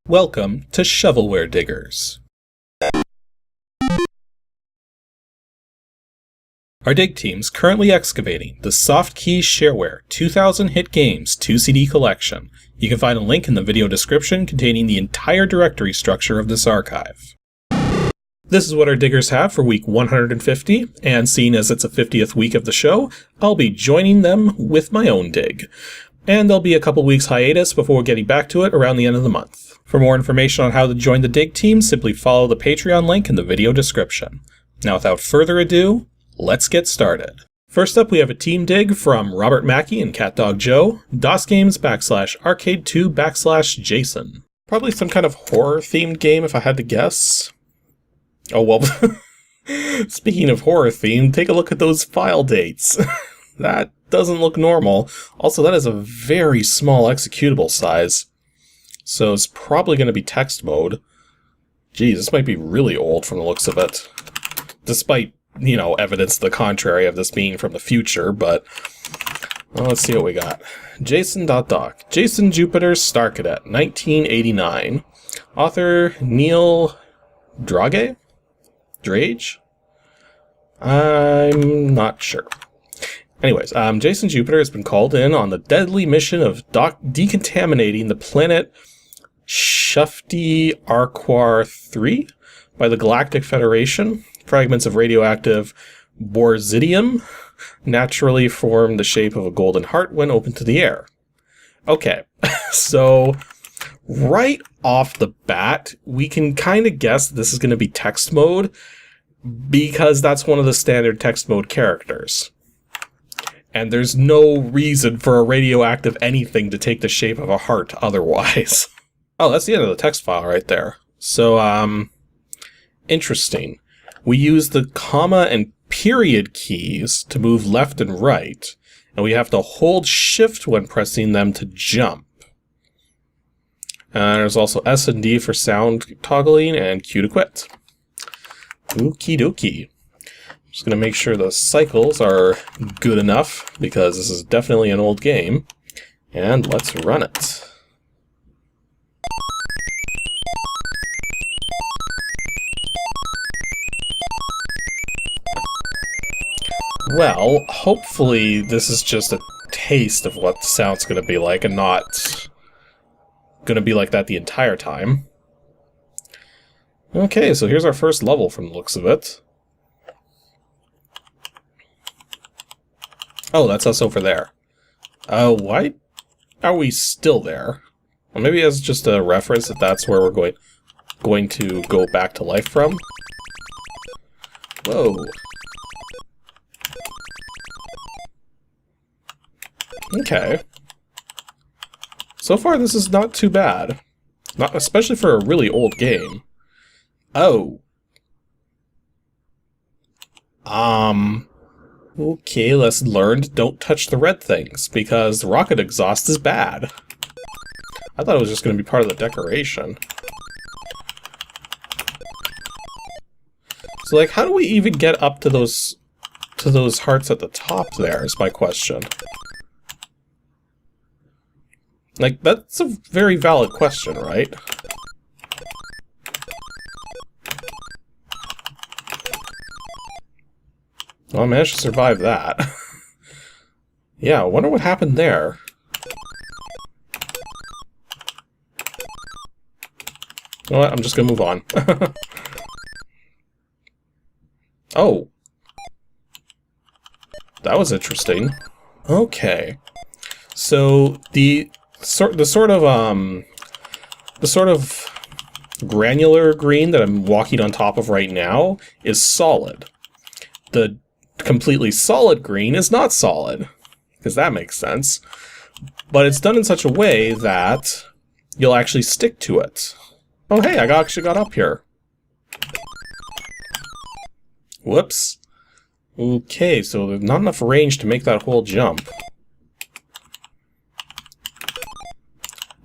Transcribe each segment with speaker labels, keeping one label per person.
Speaker 1: Welcome to Shovelware Diggers. Our dig team's currently excavating the Softkey Shareware 2000 Hit Games 2 CD collection. You can find a link in the video description containing the entire directory structure of this archive. This is what our diggers have for week 150, and seeing as it's a 50th week of the show, I'll be joining them with my own dig. And there'll be a couple weeks hiatus before getting back to it around the end of the month. For more information on how to join the dig team, simply follow the Patreon link in the video description. Now without further ado, let's get started. First up, we have a team dig from Robert Mackey and CatDog Joe, DOSGAMES /Arcade2 /Jason. Probably some kind of horror-themed game if I had to guess. Oh well, speaking of horror-themed, take a look at those file dates. That doesn't look normal. Also, that is a very small executable size. So it's probably going to be text mode. Geez, this might be really old from the looks of it. Despite, evidence to the contrary of this being from the future, but well, let's see what we got. Jason.doc. Jason Jupiter's Star Cadet, 1989. Author Neil Drage? I'm not sure. Anyways, Jason Jupiter has been called in on the deadly mission of decontaminating the planet Shufti-Arquar 3 by the Galactic Federation. Fragments of radioactive borzidium naturally form the shape of a golden heart when opened to the air. Okay, so right off the bat, we can kind of guess this is going to be text mode because that's one of the standard text mode characters. And there's no reason for a radioactive anything to take the shape of a heart otherwise. Oh, that's the end of the text file right there. So, interesting. We use the comma and period keys to move left and right, and we have to hold shift when pressing them to jump. There's also S and D for sound toggling and Q to quit. Okie dokie. Just going to make sure the cycles are good enough, because this is definitely an old game. And let's run it. Well, hopefully this is just a taste of what the sound's going to be like, and not going to be like that the entire time. Okay, so here's our first level from the looks of it. Oh, that's us over there. Why are we still there? Well, maybe it's just a reference that that's where we're going to go back to life from. Whoa. Okay. So far, this is not too bad. Not especially for a really old game. Oh. Okay, lesson learned, don't touch the red things, because the rocket exhaust is bad. I thought it was just going to be part of the decoration. So, like, how do we even get up to those hearts at the top there, is my question. Like, that's a very valid question, right? Well, I managed to survive that. Yeah, I wonder what happened there. You know what? I'm just gonna move on. Oh. That was interesting. Okay. So, the sort of granular green that I'm walking on top of right now is solid. The completely solid green is not solid, because that makes sense. But it's done in such a way that you'll actually stick to it. Oh hey, I actually got up here. Whoops. Okay, so there's not enough range to make that whole jump.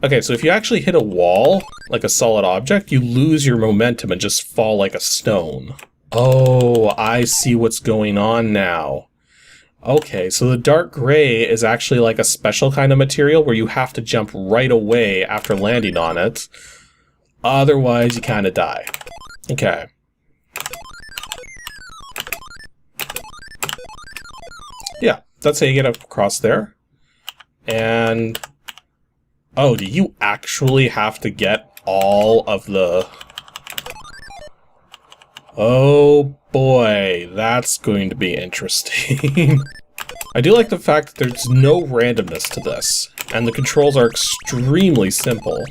Speaker 1: Okay, so if you actually hit a wall, like a solid object, you lose your momentum and just fall like a stone. Oh, I see what's going on now. Okay, so the dark gray is actually like a special kind of material where you have to jump right away after landing on it. Otherwise, you kind of die. Okay. Yeah, that's how you get across there. And... oh, do you actually have to get all of the... oh boy, that's going to be interesting. I do like the fact that there's no randomness to this, and the controls are extremely simple.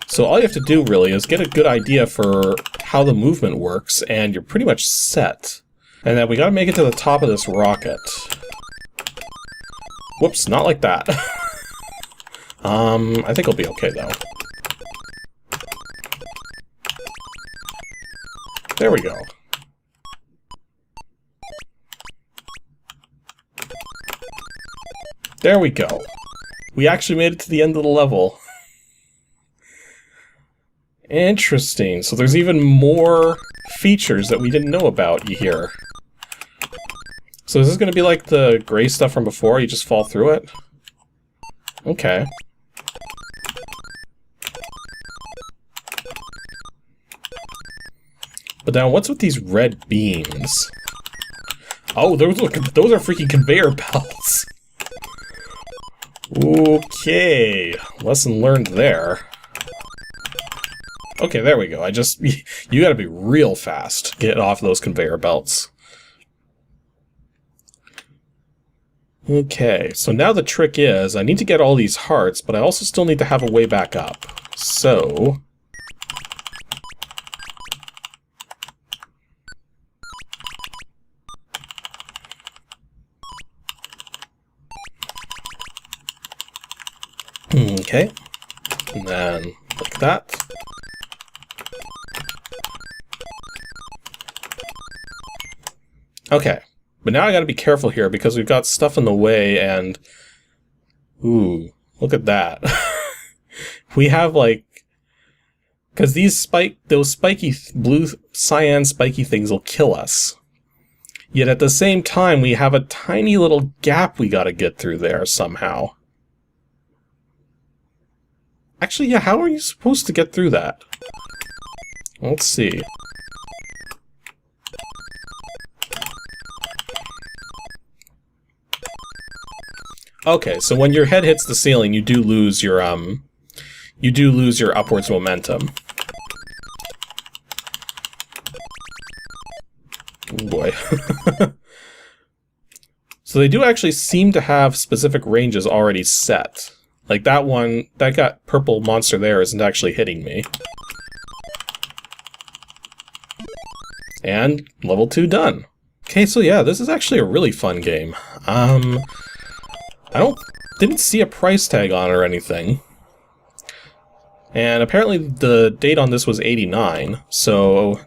Speaker 1: So all you have to do, really, is get a good idea for how the movement works, and you're pretty much set. And then we gotta make it to the top of this rocket. Whoops, not like that. I think I'll be okay, though. There we go. There we go. We actually made it to the end of the level. Interesting. So there's even more features that we didn't know about here. So is this going to be like the gray stuff from before? You just fall through it? Okay. But now what's with these red beams? Oh, those are freaking conveyor belts. Okay. Lesson learned there. Okay, there we go. You gotta be real fast to get off those conveyor belts. Okay, so now the trick is, I need to get all these hearts, but I also still need to have a way back up. So... okay, and then like that. Okay, but now I gotta be careful here because we've got stuff in the way and... ooh, look at that. We have like... because those spiky blue cyan spiky things will kill us. Yet at the same time, we have a tiny little gap we gotta get through there somehow. Actually, yeah, how are you supposed to get through that? Let's see. Okay, so when your head hits the ceiling, you do lose your upwards momentum. Oh boy. So they do actually seem to have specific ranges already set. Like that one, that got purple monster there isn't actually hitting me. And level 2 done. Okay, so yeah, this is actually a really fun game. I didn't see a price tag on it or anything. And apparently the date on this was '89, so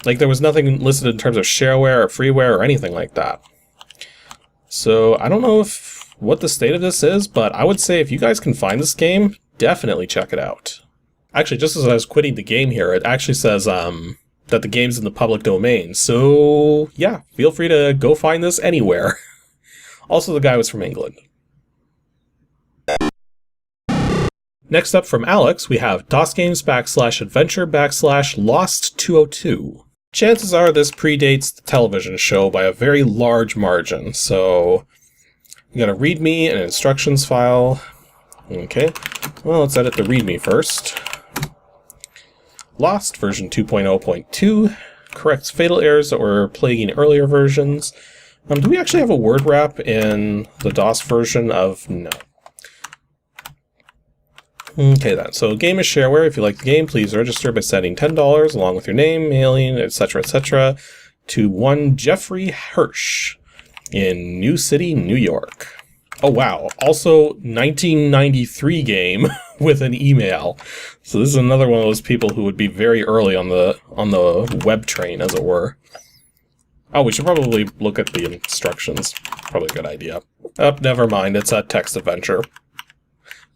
Speaker 1: like there was nothing listed in terms of shareware or freeware or anything like that. So I don't know what the state of this is, but I would say if you guys can find this game, definitely check it out. Actually, just as I was quitting the game here, it actually says that the game's in the public domain, so yeah, feel free to go find this anywhere. Also, the guy was from England. Next up from Alex, we have DOSGAMES /adventure /lost 202. Chances are this predates the television show by a very large margin, so I'm going to readme an instructions file. Okay, well, let's edit the readme first. Lost version 2.0.2 corrects fatal errors that were plaguing earlier versions. Do we actually have a word wrap in the DOS version of... no. Okay then, so game is shareware. If you like the game, please register by setting $10 along with your name, mailing, etc., to one Jeffrey Hirsch in New City, New York. Oh wow, also 1993 game with an email. So this is another one of those people who would be very early on the web train, as it were. Oh, we should probably look at the instructions. Probably a good idea. Oh, never mind, it's a text adventure.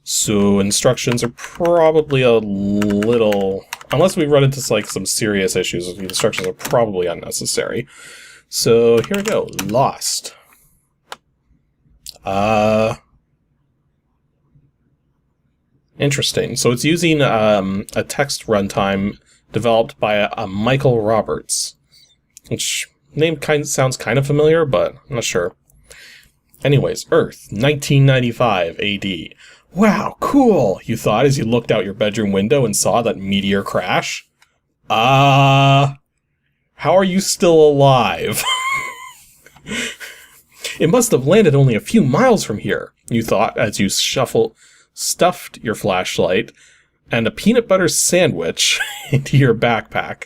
Speaker 1: So instructions are probably a little... unless we run into like some serious issues, the instructions are probably unnecessary. So here we go. Lost. Interesting. So it's using a text runtime developed by a Michael Roberts, which name sounds kind of familiar, but I'm not sure. Anyways, Earth, 1995 AD. Wow, cool, you thought as you looked out your bedroom window and saw that meteor crash. How are you still alive? It must have landed only a few miles from here, you thought as you stuffed your flashlight and a peanut butter sandwich into your backpack.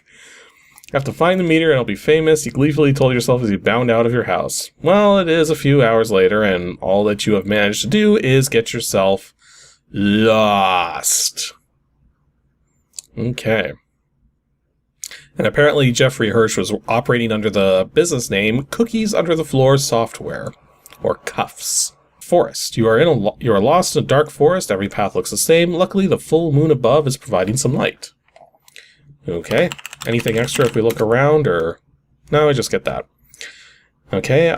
Speaker 1: You have to find the meteor and it'll be famous, you gleefully told yourself as you bound out of your house. Well, it is a few hours later, and all that you have managed to do is get yourself lost. Okay. And apparently Jeffrey Hirsch was operating under the business name Cookies Under the Floor Software, or Cuffs. Forest. You are lost in a dark forest. Every path looks the same. Luckily, the full moon above is providing some light. Okay. Anything extra if we look around, or... No, I just get that. Okay,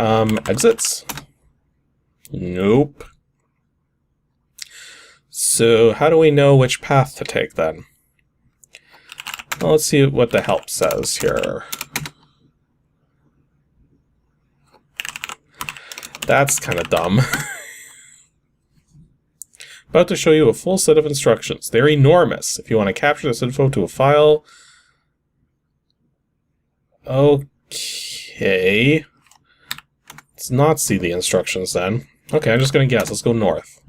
Speaker 1: exits? Nope. So, how do we know which path to take, then? Well, let's see what the help says here. That's kind of dumb. About to show you a full set of instructions. They're enormous. If you want to capture this info to a file... Okay. Let's not see the instructions then. Okay, I'm just going to guess. Let's go north.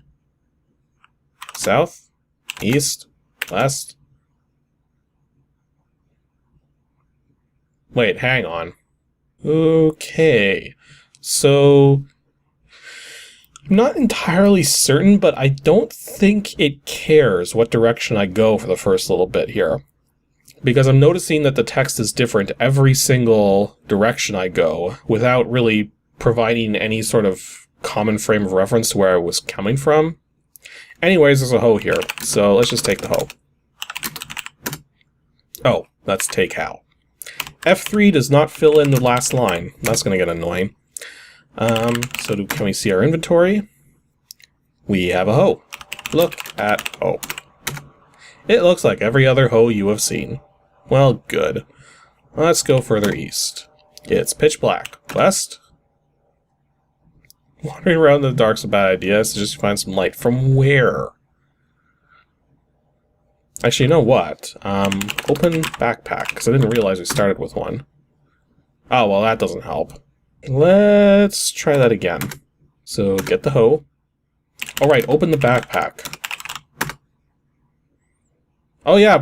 Speaker 1: South? East? West? Wait, hang on. Okay. So... I'm not entirely certain, but I don't think it cares what direction I go for the first little bit here. Because I'm noticing that the text is different every single direction I go, without really providing any sort of common frame of reference to where I was coming from. Anyways, there's a hoe here, so let's just take the hoe. Oh, let's take how. F3 does not fill in the last line. That's going to get annoying. Can we see our inventory? We have a hoe. Look at hoe. It looks like every other hoe you have seen. Well, good. Let's go further east. It's pitch black. West? Wandering around in the dark's a bad idea, so just find some light. From where? Actually, you know what? Open backpack, because I didn't realize we started with one. Oh, well, that doesn't help. Let's try that again. So, get the hoe. Alright, open the backpack. Oh yeah,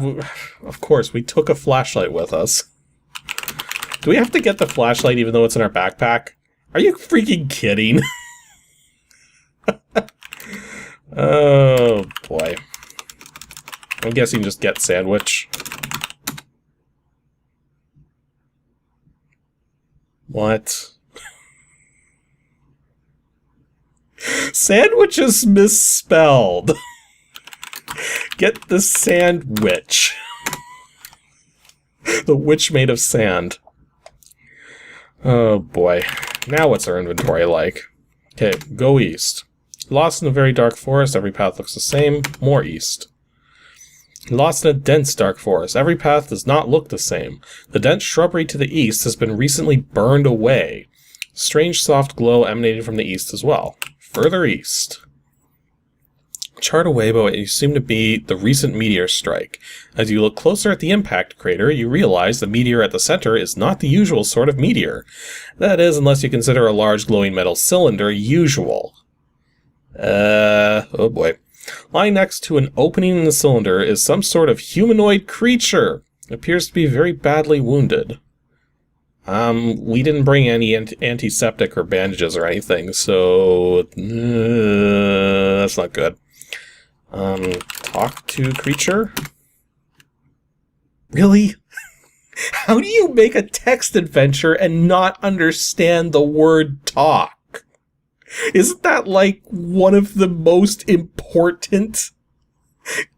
Speaker 1: of course, we took a flashlight with us. Do we have to get the flashlight even though it's in our backpack? Are you freaking kidding? Oh, boy. I'm guessing just get sandwich. What? Sandwich is misspelled. Get the sandwich. The witch made of sand. Oh boy. Now what's our inventory like? Okay, go east. Lost in a very dark forest, every path looks the same. More east. Lost in a dense dark forest, every path does not look the same. The dense shrubbery to the east has been recently burned away. Strange soft glow emanating from the east as well. Further east. Chart away by what you seem to be the recent meteor strike. As you look closer at the impact crater, you realize the meteor at the center is not the usual sort of meteor. That is, unless you consider a large glowing metal cylinder usual. Oh boy. Lying next to an opening in the cylinder is some sort of humanoid creature. It appears to be very badly wounded. We didn't bring any antiseptic or bandages or anything, so... that's not good. Talk to creature? Really? How do you make a text adventure and not understand the word talk? Isn't that like one of the most important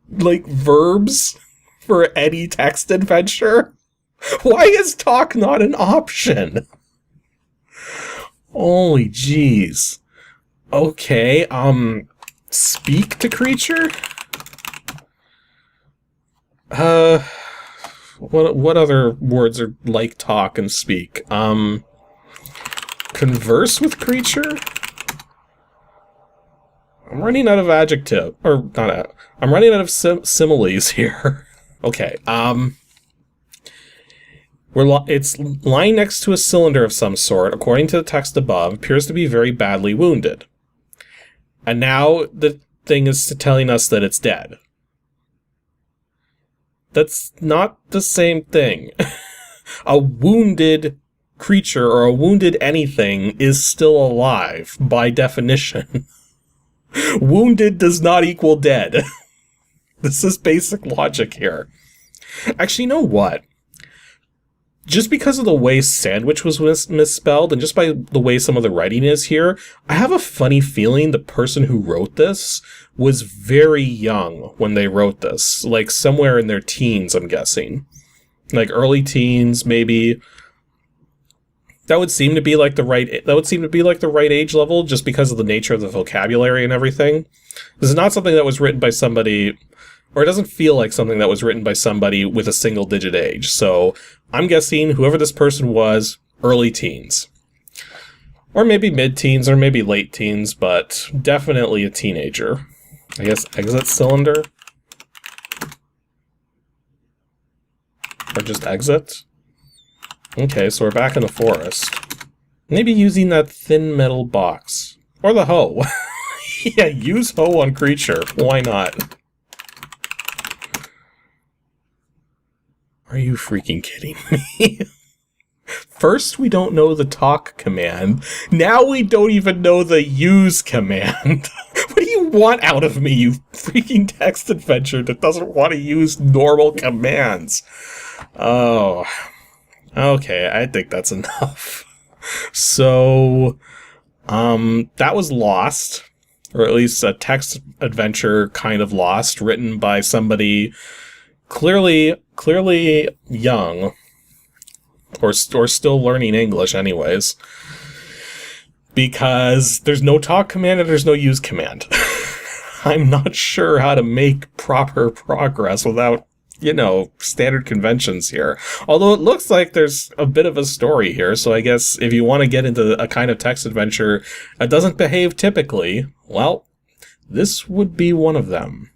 Speaker 1: verbs for any text adventure? Why is talk not an option? Holy jeez. Okay, speak to creature? What other words are like talk and speak? Converse with creature? I'm running out of adjective, or not. I'm running out of similes here. Okay. It's lying next to a cylinder of some sort. According to the text above, appears to be very badly wounded. And now the thing is telling us that it's dead. That's not the same thing. A wounded creature or a wounded anything is still alive by definition. Wounded does not equal dead. This is basic logic here. Actually, you know what? Just because of the way sandwich was misspelled, and just by the way some of the writing is here, I have a funny feeling the person who wrote this was very young when they wrote this. Like, somewhere in their teens, I'm guessing. Like, early teens, maybe. That would seem to be like the right age level, just because of the nature of the vocabulary and everything. This is not something that was written by somebody, or it doesn't feel like something that was written by somebody with a single-digit age. So I'm guessing whoever this person was, early teens. Or maybe mid-teens, or maybe late teens, but definitely a teenager. I guess exit cylinder? Or just exit? Okay, so we're back in the forest. Maybe using that thin metal box. Or the hoe. Yeah, use hoe on creature. Why not? Are you freaking kidding me? First, we don't know the talk command. Now we don't even know the use command. What do you want out of me, you freaking text adventure that doesn't want to use normal commands? Oh. Okay, I think that's enough. So, that was Lost. Or at least a text adventure kind of Lost, written by somebody clearly young, or still learning English anyways, because there's no talk command and there's no use command. I'm not sure how to make proper progress without, standard conventions here. Although it looks like there's a bit of a story here, so I guess if you want to get into a kind of text adventure that doesn't behave typically, well, this would be one of them.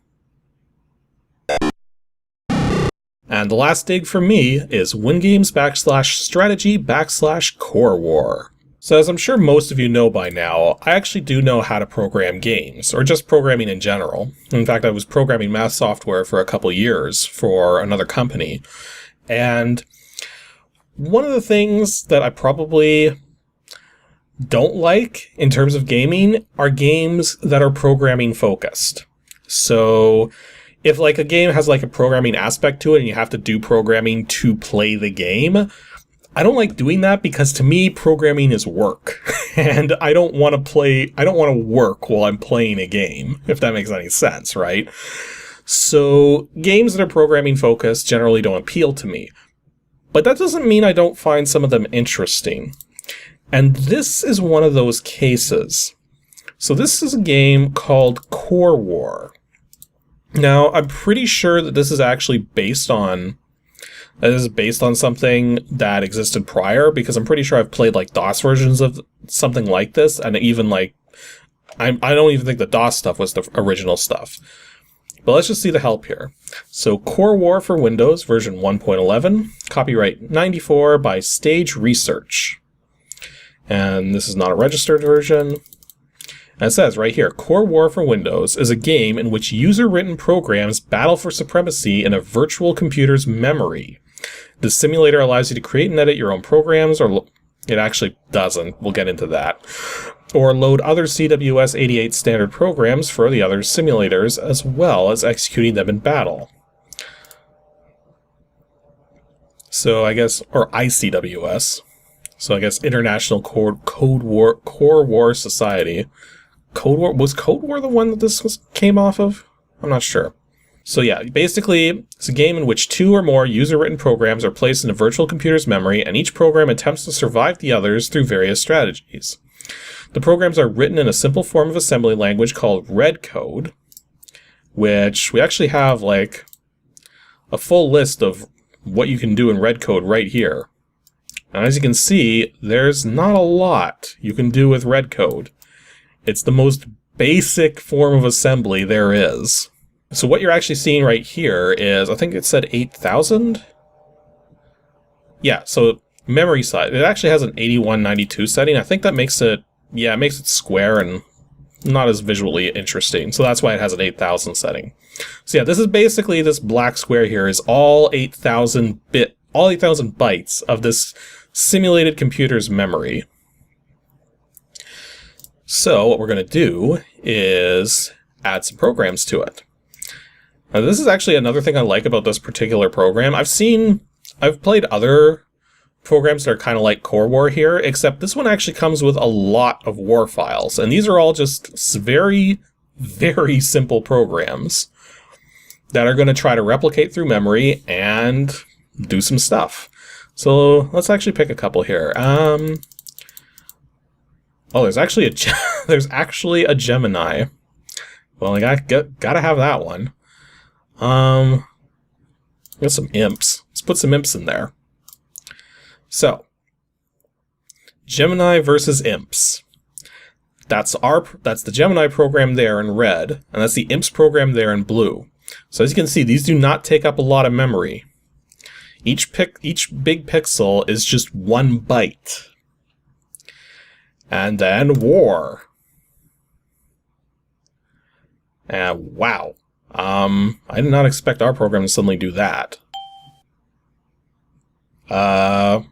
Speaker 1: And the last dig for me is WINGAMES /strategy/COREWAR. So as I'm sure most of you know by now, I actually do know how to program games, or just programming in general. In fact, I was programming math software for a couple years for another company. And one of the things that I probably don't like in terms of gaming are games that are programming focused. So if like a game has like a programming aspect to it and you have to do programming to play the game, I don't like doing that because to me programming is work. And I don't want to work while I'm playing a game, if that makes any sense, right? So games that are programming focused generally don't appeal to me. But that doesn't mean I don't find some of them interesting. And this is one of those cases. So this is a game called COREWAR. Now, I'm pretty sure that this is actually based on something that existed prior, because I'm pretty sure I've played like DOS versions of something like this, and even like I don't even think the DOS stuff was the original stuff. But let's just see the help here. So COREWAR for Windows version 1.11, copyright 94 by Stage Research. And this is not a registered version. And it says right here, COREWAR for Windows is a game in which user-written programs battle for supremacy in a virtual computer's memory. The simulator allows you to create and edit your own programs, or it actually doesn't, we'll get into that, or load other CWS 88 standard programs for the other simulators, as well as executing them in battle. So I guess, or ICWS. So I guess International COREWAR Society. Was COREWAR the one that this came off of? I'm not sure. So yeah, basically, it's a game in which two or more user-written programs are placed in a virtual computer's memory, and each program attempts to survive the others through various strategies. The programs are written in a simple form of assembly language called red code, which we actually have like a full list of what you can do in red code right here. And as you can see, there's not a lot you can do with red code. It's the most basic form of assembly there is. So what you're actually seeing right here is, I think it said 8,000? Yeah, so memory size. It actually has an 8192 setting. I think that makes it, yeah, it makes it square and not as visually interesting. So that's why it has an 8,000 setting. So yeah, this is basically, this black square here is all 8,000 bytes of this simulated computer's memory. So what we're going to do is add some programs to it. Now this is actually another thing I like about this particular program. I've played other programs that are kind of like COREWAR here, except this one actually comes with a lot of war files, and these are all just very, very simple programs that are going to try to replicate through memory and do some stuff. So let's actually pick a couple here. Oh, there's actually a Gemini. Well, I gotta have that one. Got some imps. Let's put some imps in there. So, Gemini versus imps. That's the Gemini program there in red, and that's the imps program there in blue. So as you can see, these do not take up a lot of memory. Each big pixel is just 1 byte. And then war. And wow. I did not expect our program to suddenly do that. That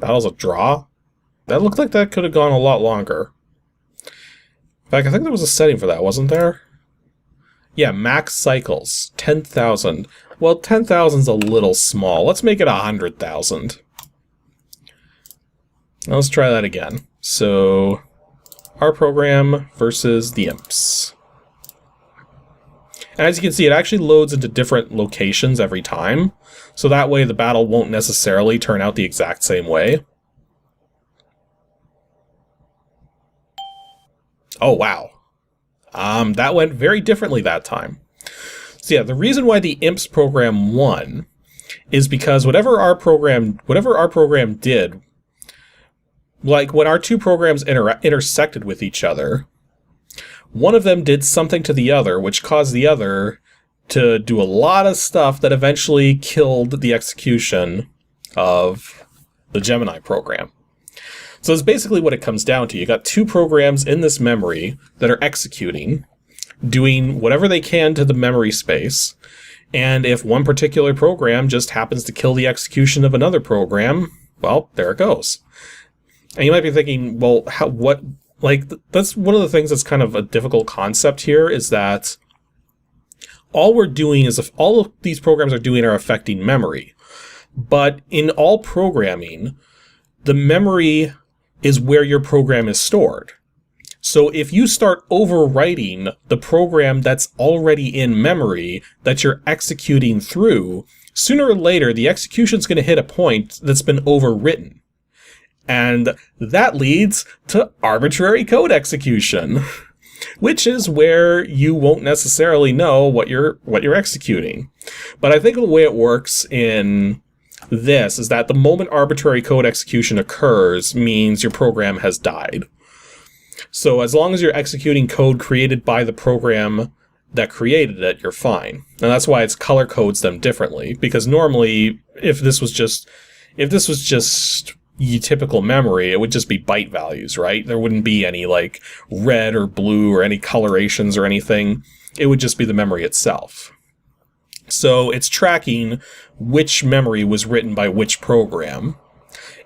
Speaker 1: was a draw? That looked like that could have gone a lot longer. In fact, I think there was a setting for that, wasn't there? Yeah, max cycles, 10,000. Well, 10,000's a little small. Let's make it 100,000. Now let's try that again. So, our program versus the imps. And as you can see, it actually loads into different locations every time. So that way the battle won't necessarily turn out the exact same way. Oh, wow. That went very differently that time. So yeah, the reason why the imps program won is because whatever our program did, like when our two programs intersected with each other, one of them did something to the other, which caused the other to do a lot of stuff that eventually killed the execution of the Gemini program. So it's basically what it comes down to. You got two programs in this memory that are executing, doing whatever they can to the memory space, and if one particular program just happens to kill the execution of another program, well, there it goes. And you might be thinking, well, that's one of the things that's kind of a difficult concept here, is that all we're doing is, if all of these programs are doing are affecting memory. But in all programming, the memory is where your program is stored. So if you start overwriting the program that's already in memory that you're executing through, sooner or later the execution's going to hit a point that's been overwritten. And that leads to arbitrary code execution, which is where you won't necessarily know what you're executing. But I think the way it works in this is that the moment arbitrary code execution occurs means your program has died. So as long as you're executing code created by the program that created it, you're fine. And that's why it's color codes them differently, because normally if this was just typical memory, it would just be byte values, right? There wouldn't be any like red or blue or any colorations or anything. It would just be the memory itself. So it's tracking which memory was written by which program.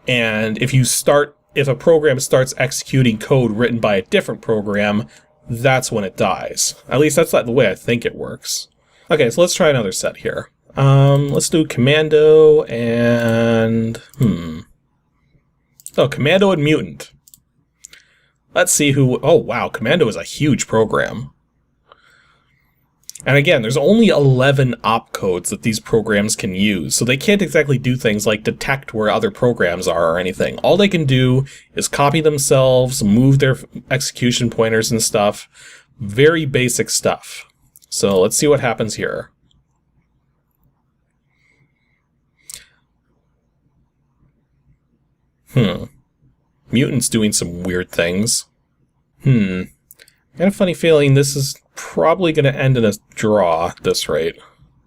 Speaker 1: And if a program starts executing code written by a different program, that's when it dies. At least that's the way I think it works. Okay, so let's try another set here. Let's do Commando and... Oh, Commando and Mutant. Let's see who... Oh, wow, Commando is a huge program. And again, there's only 11 opcodes that these programs can use, so they can't exactly do things like detect where other programs are or anything. All they can do is copy themselves, move their execution pointers and stuff. Very basic stuff. So let's see what happens here. Mutants doing some weird things. I got a funny feeling this is probably going to end in a draw at this rate.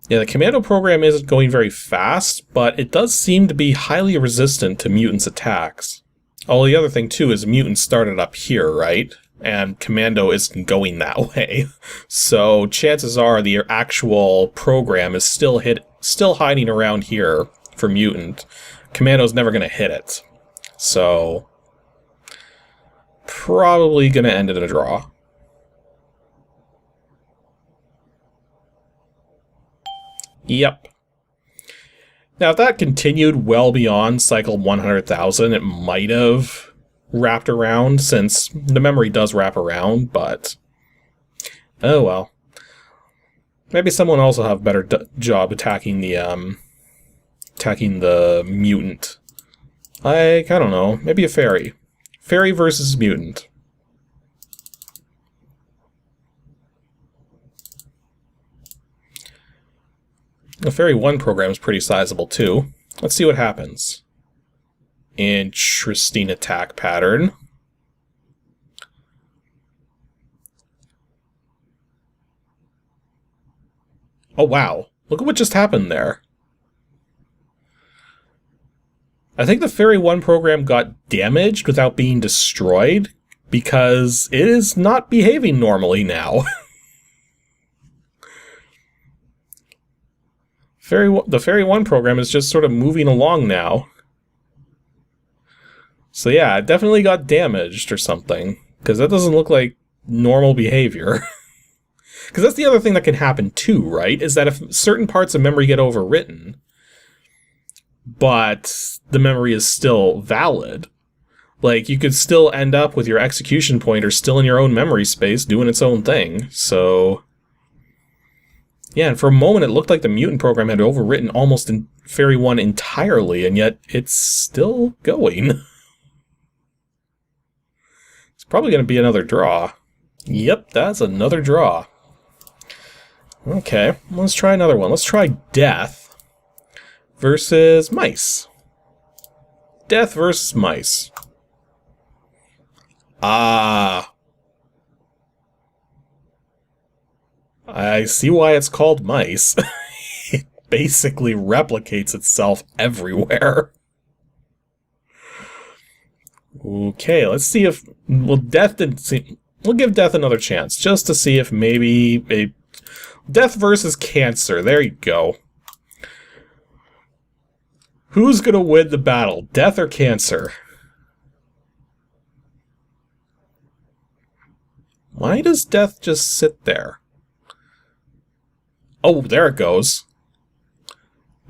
Speaker 1: Yeah, the commando program isn't going very fast, but it does seem to be highly resistant to mutants' attacks. Oh, the other thing too is mutants started up here, right? And commando isn't going that way. So chances are the actual program is still hiding around here for mutant. Commando's never going to hit it. So probably going to end in a draw. Yep. Now, if that continued well beyond cycle 100,000, it might have wrapped around, since the memory does wrap around, but oh well. Maybe someone else will have a better job attacking the mutant. I don't know. Maybe a fairy. Fairy versus mutant. The Fairy 1 program is pretty sizable too. Let's see what happens. Interesting attack pattern. Oh wow, look at what just happened there. I think the Fairy 1 program got damaged without being destroyed, because it is not behaving normally now. The Fairy 1 program is just sort of moving along now. So yeah, it definitely got damaged or something, because that doesn't look like normal behavior. Because that's the other thing that can happen too, right? Is that if certain parts of memory get overwritten, but the memory is still valid, like you could still end up with your execution pointer still in your own memory space doing its own thing, so... Yeah, and for a moment it looked like the mutant program had overwritten almost in Fairy 1 entirely, and yet it's still going. It's probably going to be another draw. Yep, that's another draw. Okay, let's try another one. Let's try Death versus Mice. Death versus Mice. Ah... I see why it's called Mice. It basically replicates itself everywhere. Okay, let's see if... Well, Death didn't seem... We'll give Death another chance, just to see if maybe... Death versus Cancer, there you go. Who's gonna win the battle, Death or Cancer? Why does Death just sit there? Oh, there it goes.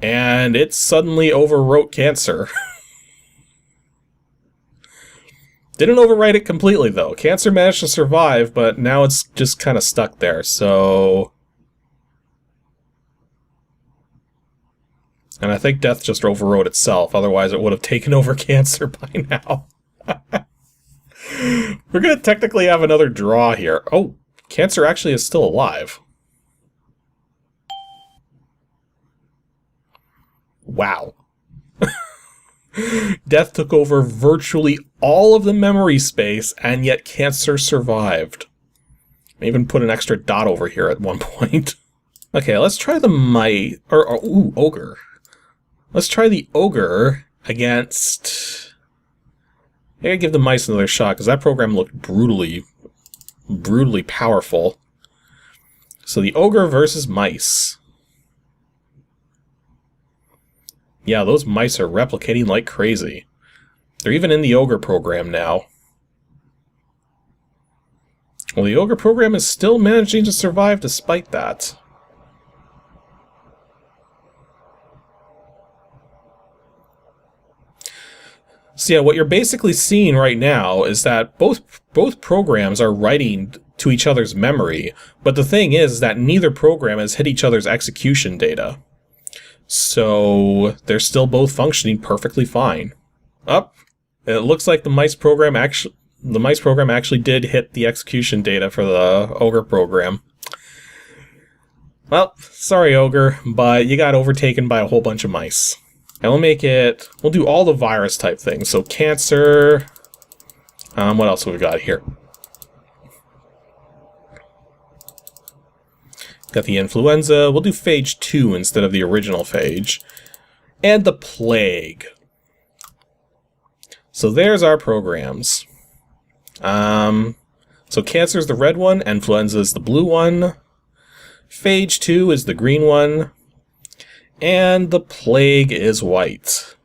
Speaker 1: And it suddenly overwrote Cancer. Didn't overwrite it completely, though. Cancer managed to survive, but now it's just kind of stuck there, so... And I think Death just overwrote itself, otherwise it would have taken over Cancer by now. We're going to technically have another draw here. Oh, Cancer actually is still alive. Wow. Death took over virtually all of the memory space, and yet Cancer survived. I even put an extra dot over here at one point. Okay, let's try the ooh, Ogre. Let's try the Ogre against... I gotta give the Mice another shot, because that program looked brutally powerful. So the Ogre versus Mice. Yeah, those mice are replicating like crazy. They're even in the Ogre program now. Well, the Ogre program is still managing to survive despite that. So yeah, what you're basically seeing right now is that both programs are writing to each other's memory, but the thing is that neither program has hit each other's execution data. So they're still both functioning perfectly fine. It looks like the mice program actually did hit the execution data for the Ogre program. Well, sorry Ogre, but you got overtaken by a whole bunch of mice. And we'll make it, we'll do all the virus type things. So cancer, what else have we got here? Got the influenza, we'll do phage 2 instead of the original phage. And the plague. So there's our programs. So cancer is the red one, influenza is the blue one, phage 2 is the green one, and the plague is white.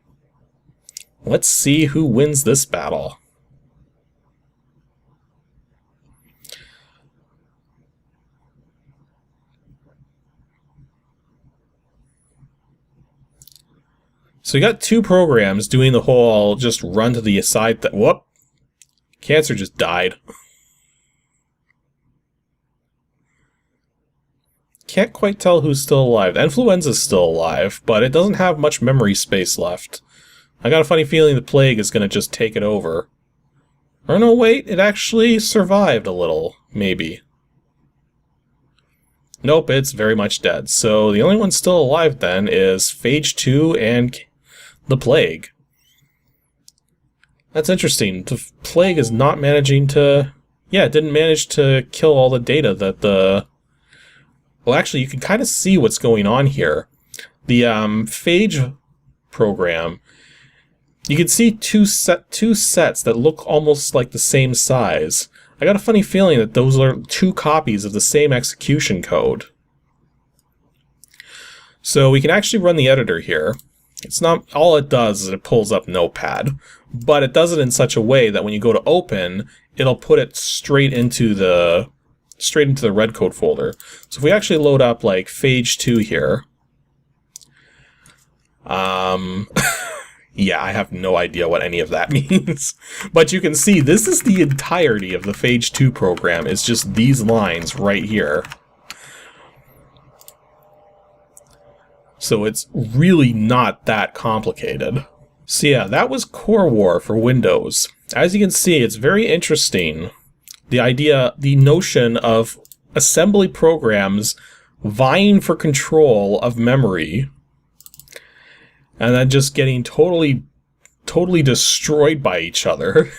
Speaker 1: Let's see who wins this battle. So we got two programs doing the whole just run to the side that whoop. Cancer just died. Can't quite tell who's still alive. Influenza's still alive, but it doesn't have much memory space left. I got a funny feeling the plague is going to just take it over. Or no, wait, it actually survived a little, maybe. Nope, it's very much dead. So the only one still alive then is phage 2 and the plague. That's interesting. The plague is not managing to... Yeah, it didn't manage to kill all the data that the... Well, actually, you can kind of see what's going on here. The phage program, you can see two sets that look almost like the same size. I got a funny feeling that those are two copies of the same execution code. So we can actually run the editor here. It's not, all it does is it pulls up Notepad, but it does it in such a way that when you go to open, it'll put it straight into the red code folder. So if we actually load up like phage 2 here, yeah, I have no idea what any of that means. But you can see this is the entirety of the phage 2 program. It's just these lines right here. So it's really not that complicated. So yeah, that was COREWAR for Windows. As you can see, it's very interesting. The notion of assembly programs vying for control of memory and then just getting totally destroyed by each other.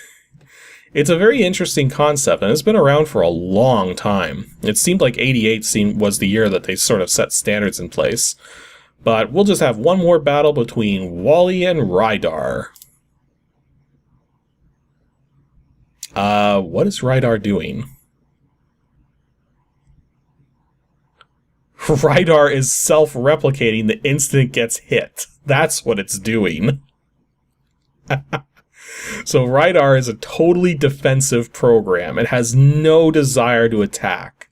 Speaker 1: It's a very interesting concept, and it's been around for a long time. It seemed like '88 was the year that they sort of set standards in place. But we'll just have one more battle between Wally and Rydar. What is Rydar doing? Rydar is self-replicating the instant it gets hit. That's what it's doing. So Rydar is a totally defensive program. It has no desire to attack.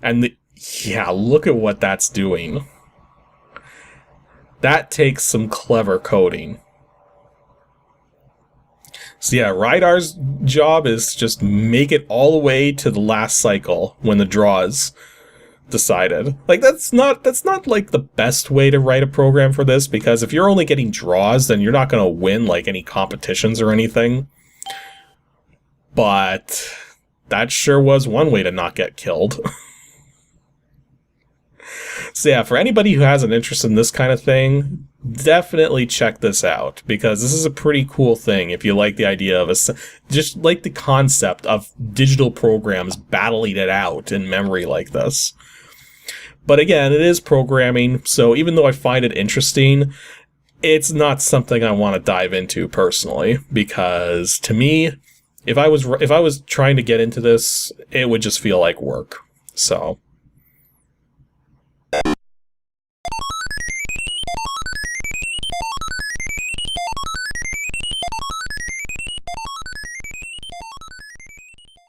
Speaker 1: And yeah, look at what that's doing. That takes some clever coding. So yeah, Rydar's job is just make it all the way to the last cycle when the draw is decided. Like that's not like the best way to write a program for this, because if you're only getting draws, then you're not going to win like any competitions or anything. But that sure was one way to not get killed. So yeah, for anybody who has an interest in this kind of thing, definitely check this out, because this is a pretty cool thing if you like the idea of just like the concept of digital programs battling it out in memory like this. But again, it is programming, so even though I find it interesting, it's not something I want to dive into personally, because to me, if I was trying to get into this, it would just feel like work. So